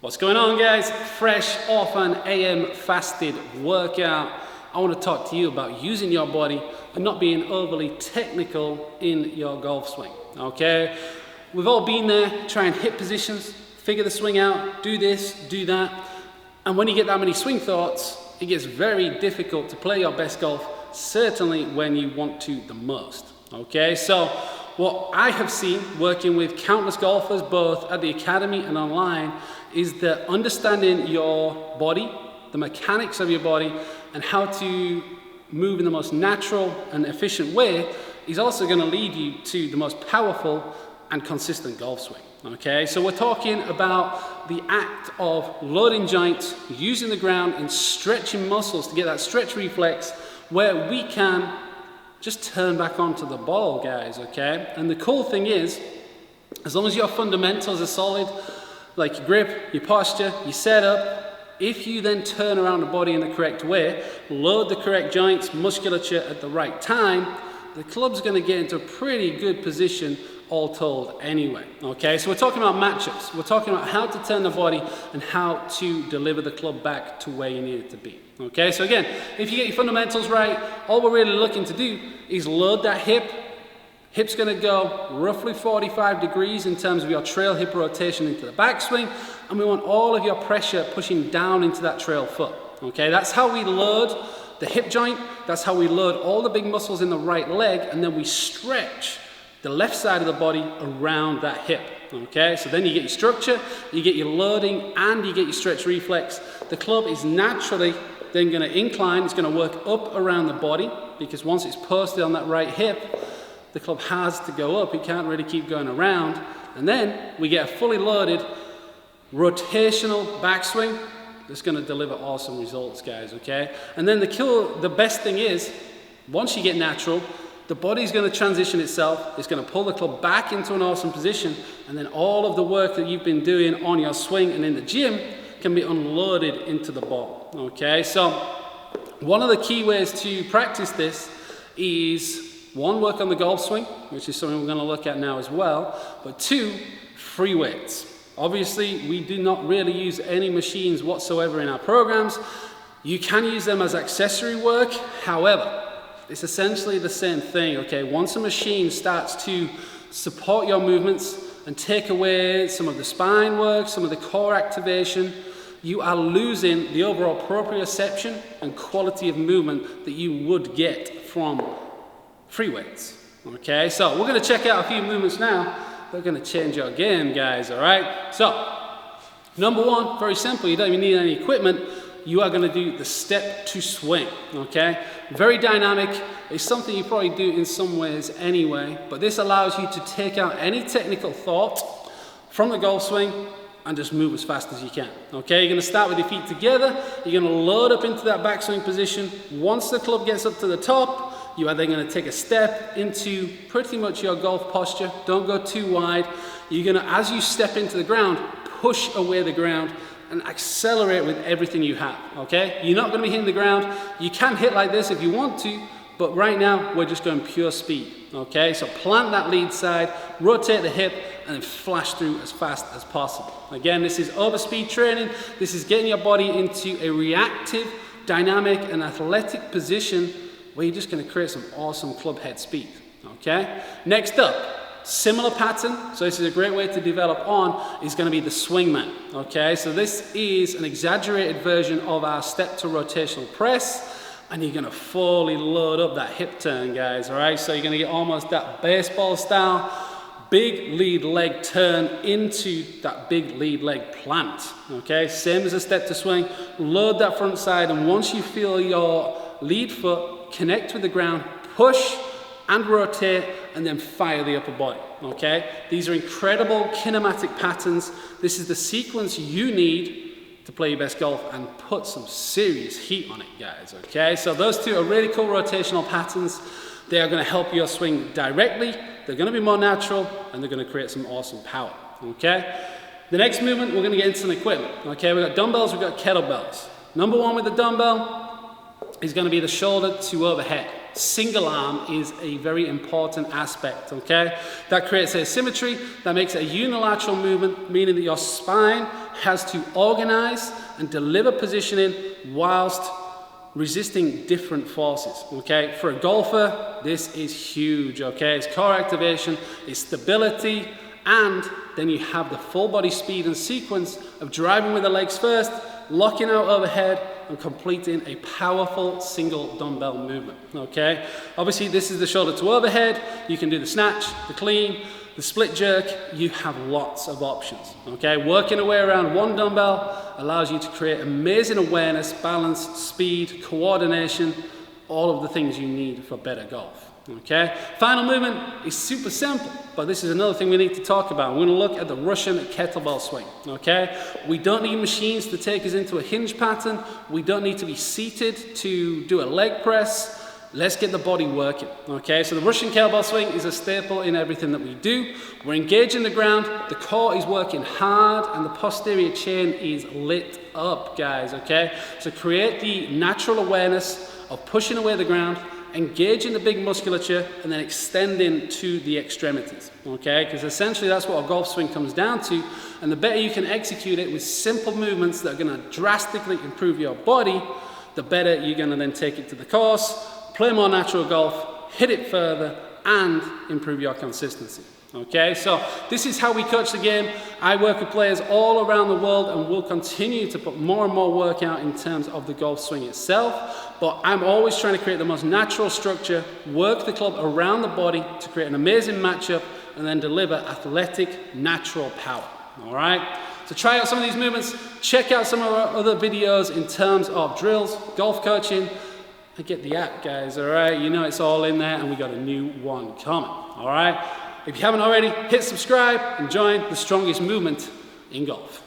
What's going on, guys? Fresh off an AM fasted workout, I want to talk to you about using your body and not being overly technical in your golf swing, okay? We've all been there, trying hip positions, figure the swing out, do this, do that, and when you get that many swing thoughts, it gets very difficult to play your best golf, certainly when you want to the most, okay? So what I have seen working with countless golfers, both at the academy and online, is that understanding your body, the mechanics of your body, and how to move in the most natural and efficient way is also going to lead you to the most powerful and consistent golf swing. Okay, so we're talking about the act of loading joints, using the ground and stretching muscles to get that stretch reflex where we can just turn back onto the ball, guys, okay? And the cool thing is, as long as your fundamentals are solid, like your grip, your posture, your setup, if you then turn around the body in the correct way, load the correct joints, musculature at the right time, the club's going to get into a pretty good position all told anyway, okay? So we're talking about matchups. We're talking about how to turn the body and how to deliver the club back to where you need it to be, okay? So again, if you get your fundamentals right, all we're really looking to do is load that hip. Hip's going to go roughly 45 degrees in terms of your trail hip rotation into the backswing, and we want all of your pressure pushing down into that trail foot, okay? That's how we load the hip joint, that's how we load all the big muscles in the right leg, and then we stretch the left side of the body around that hip, okay? So then you get your structure, you get your loading, and you get your stretch reflex. The club is naturally then going to incline, it's going to work up around the body, because once it's posted on that right hip, the club has to go up, it can't really keep going around, and then we get a fully loaded rotational backswing that's going to deliver awesome results, guys, okay? And then the best thing is, once you get natural, the body's going to transition itself, it's going to pull the club back into an awesome position, and then all of the work that you've been doing on your swing and in the gym can be unloaded into the ball, okay? So one of the key ways to practice this is, one, work on the golf swing, which is something we're going to look at now as well, but two, free weights. Obviously, we do not really use any machines whatsoever in our programs. You can use them as accessory work, however, it's essentially the same thing, okay? Once a machine starts to support your movements and take away some of the spine work, some of the core activation, you are losing the overall proprioception and quality of movement that you would get from free weights, okay? So we're going to check out a few movements now. They're going to change your game, guys, all right? So, number one, very simple. You don't even need any equipment. You are going to do the step to swing, okay? Very dynamic. It's something you probably do in some ways anyway, but this allows you to take out any technical thought from the golf swing and just move as fast as you can, okay? You're going to start with your feet together. You're going to load up into that backswing position. Once the club gets up to the top, you are then going to take a step into pretty much your golf posture. Don't go too wide. You're going to, as you step into the ground, push away the ground and accelerate with everything you have, okay? You're not going to be hitting the ground. You can hit like this if you want to, but right now we're just going pure speed, okay? So plant that lead side, rotate the hip, and then flash through as fast as possible. Again, this is overspeed training. This is getting your body into a reactive, dynamic, and athletic position where you're just going to create some awesome club head speed, okay? Next up, similar pattern, so this is a great way to develop on, is going to be the swingman, okay? So this is an exaggerated version of our step to rotational press, and you're going to fully load up that hip turn, guys, all right? So you're going to get almost that baseball style, big lead leg turn into that big lead leg plant, okay? Same as a step to swing, load that front side, and once you feel your lead foot connect with the ground, push and rotate, and then fire the upper body, okay? These are incredible kinematic patterns. This is the sequence you need to play your best golf and put some serious heat on it, guys, okay? So those two are really cool rotational patterns. They are going to help your swing directly, they're going to be more natural, and they're going to create some awesome power, okay? The next movement, we're going to get into some equipment, okay? We've got dumbbells, we've got kettlebells. Number one with the dumbbell is going to be the shoulder to overhead, single arm is a very important aspect, okay? That creates asymmetry, that makes it a unilateral movement, meaning that your spine has to organize and deliver positioning whilst resisting different forces, okay? For a golfer, this is huge, okay? It's core activation, it's stability, and then you have the full body speed and sequence of driving with the legs first, locking out overhead, and completing a powerful single dumbbell movement, okay? Obviously, this is the shoulder to overhead. You can do the snatch, the clean, the split jerk. You have lots of options, okay? Working away around one dumbbell allows you to create amazing awareness, balance, speed, coordination, all of the things you need for better golf. Okay, final movement is super simple, but this is another thing we need to talk about. We're going to look at the Russian kettlebell swing. Okay, we don't need machines to take us into a hinge pattern. We don't need to be seated to do a leg press. Let's get the body working. Okay, so the Russian kettlebell swing is a staple in everything that we do. We're engaging the ground, the core is working hard, and the posterior chain is lit up, guys. Okay, so create the natural awareness of pushing away the ground, engaging the big musculature, and then extending to the extremities, okay? Because essentially that's what a golf swing comes down to, and the better you can execute it with simple movements that are gonna drastically improve your body, the better you're gonna then take it to the course, play more natural golf, hit it further, and improve your consistency. Okay, so this is how we coach the game. I work with players all around the world and will continue to put more and more work out in terms of the golf swing itself. But I'm always trying to create the most natural structure, work the club around the body to create an amazing matchup, and then deliver athletic, natural power. All right, so try out some of these movements, check out some of our other videos in terms of drills, golf coaching, and get the app, guys. All right, you know it's all in there, and we got a new one coming. All right. If you haven't already, hit subscribe and join the strongest movement in golf.